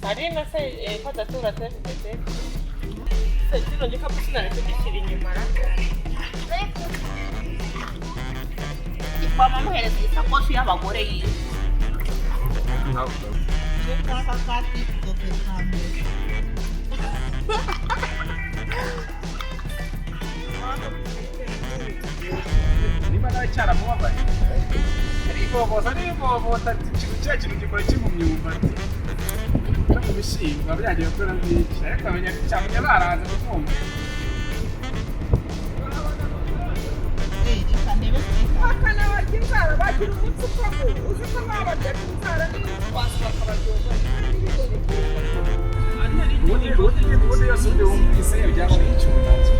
Hari na se padatura tete. Se kino gikapu sinareke gishyira inyuma ra. Mama muhereza isakoshi y'abagore yiwe. niba nacyara mubabaye ariko ikintu gikora kimumyumbati no mu bishimba byagiye gukora byinshi ariko abanyacyamunya baraza bakumva Akana barya inzara bagira umunsi ukomeye uzi ko babarya inzara n'ibitwasi bakabaryoza ubundi yose undi wumvise byaba ari icyunatsi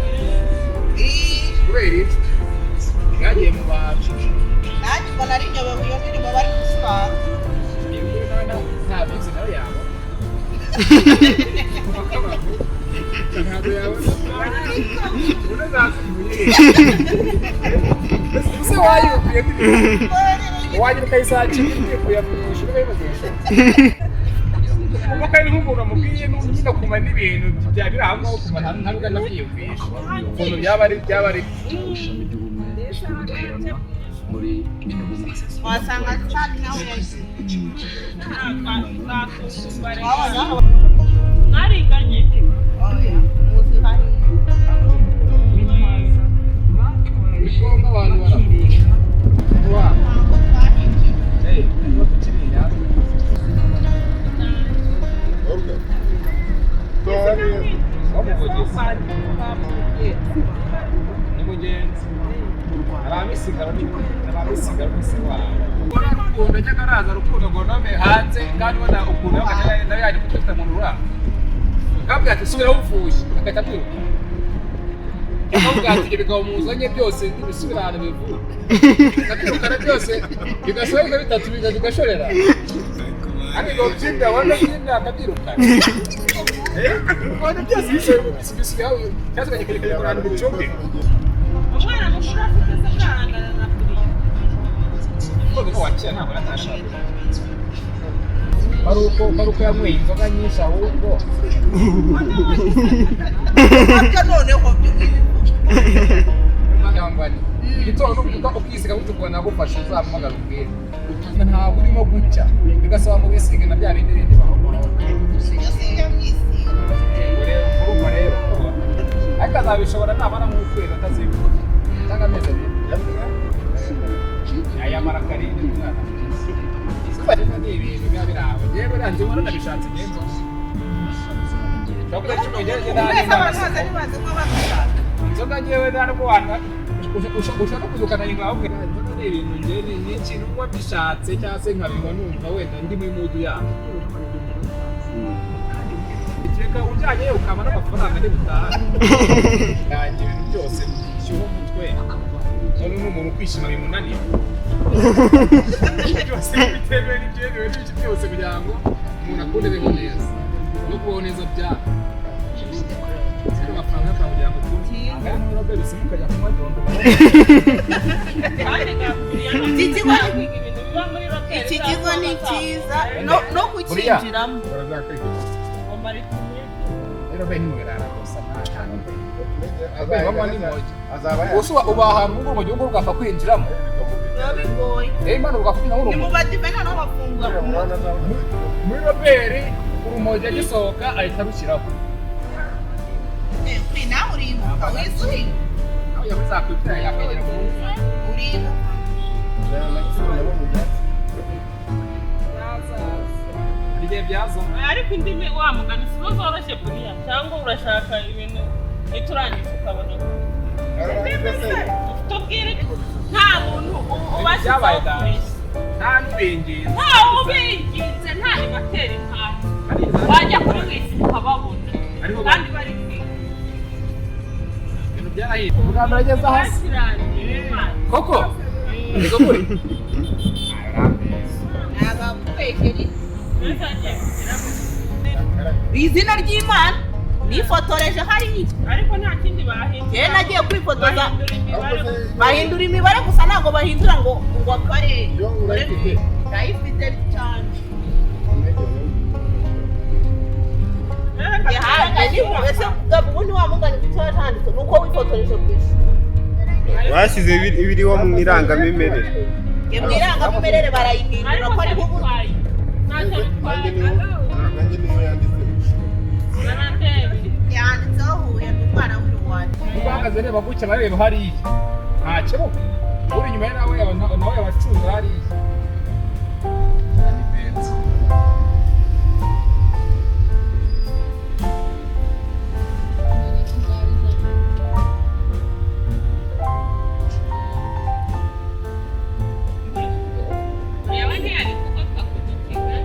kubera iki byagiye mu bantu Nanjye mbona ari nyobewe iyo ndirimbo bari gusanga. nta bizi nawe yaba ntabwo yabona ese wayukuye wagira ukayisakira uyikuye mu ishuri ukayibagisha kuko ari nk'umuntu amubwiye nyine kumva n'ibintu byari aho ngaho kumva ntabwo anabyiyumvisha ukuntu byaba ari Wasanga cyane nawe mwariganye muzi hari bikomba abantu barapfusha wa niba tukiri inyama ni mugenzi abamisigara bose wabo urukundo ajyaga araza rukundo ngo nome hanze kandi ubona ukuntu nawe yaje kutwita mu rurabo akabwira ati subiraho uvuye agahita amwiruka akabwira ati ibyo bigabo muzanye byose ntibisubira ahantu bivuye akabwirukana byose bigasohoka bitatu bigashorera ariko ibigabo by'inda wabona by'inda akabyirukana ubona byose bisubiyeho cyangwa se akajya kurana ibicumbi umwana mushuri afite se bwarangana na kuriya none wakira ntabwo natashaka Paruko yanyweye inzoga nyinshi ahubwo noneho yambani igitondo n'ubuvuga ukisiga butukwa nagufasha uzamuhamagara ubwire ntabwo urimo gucya bigasaba mu bisiga na bya bindi baho urumva rero ariko azabishobora nabara nk'ukwezi atazibuka cyangwa amezi abiri yayamara karindwi umwana izuba ni ibintu biba biri aho yewe rangiye ubona nabishatse ngenzo ushobora kuba kimugeze inzoga ngewe ntabwo wana ushaka kuzukana nyuma ahubwo inzoga ni ibintu ngewe ni ikintu uba bishatse cyangwa se nkabinywa numva wenda ndi muri mudu yabo reka ujyanye ukaba n'amafaranga n'ibitaha yanjye ibintu byose bishyuha umutwe none n'umuntu kwishima bimunanira byose bitemewe n'ibyemewe n'ibiki byose kugira ngo umuntu akunde beho neza no kubaho neza byaba zero amafaranga yakora kugira ngo ukunde aya n'urobe bisima ukajya kunywa dondo iki kigo ni cyiza no kukinjiramo rero bene mwerara gusa nta azaba ni moja usuba uba ahantu mu gihugu rwapfa kwinjiramo bigoye imana ugafuna ni mu badivena no bafungura muri roberi urumogi agisohoka ahita arushyiraho kuri nawe uribuka wisuri nawe yabizakwitira yakwegera ku muntu uribuka igihe byazoma ariko indimi wa mugani si zoroshye kuriya cyangwa urashaka ibintu iturangiza ukabona tubwire nta muntu ubashyizeho nta n'ubengeza ntawe ubiginze nta nibatera intambwe wajya kuri wese ukababona kandi bari kwiga ibintu byarahita ubwa mbere ageze hasi koko nizo kuri nagakwegeri izina ry'Imana nifotoreje hariya ariko nta kindi bahinduye nagiye kwifotoza bahindura imibare gusa ntabwo bahindura ngo akarere ndayifite cyane gabo ubundi wamugana icyo yatanditse nuko wifotoreje kwisi bashyize ibiriho mu irangamimerere mu irangamimerere barayihindura ko ari ubu yanditseho Huye ndi umwana w'Urugendo uhagaze reba gutya bareba hariya ntacyo uri inyuma ye nawe yabacunga hariya Ureba ntiyari kuko twakudukiga.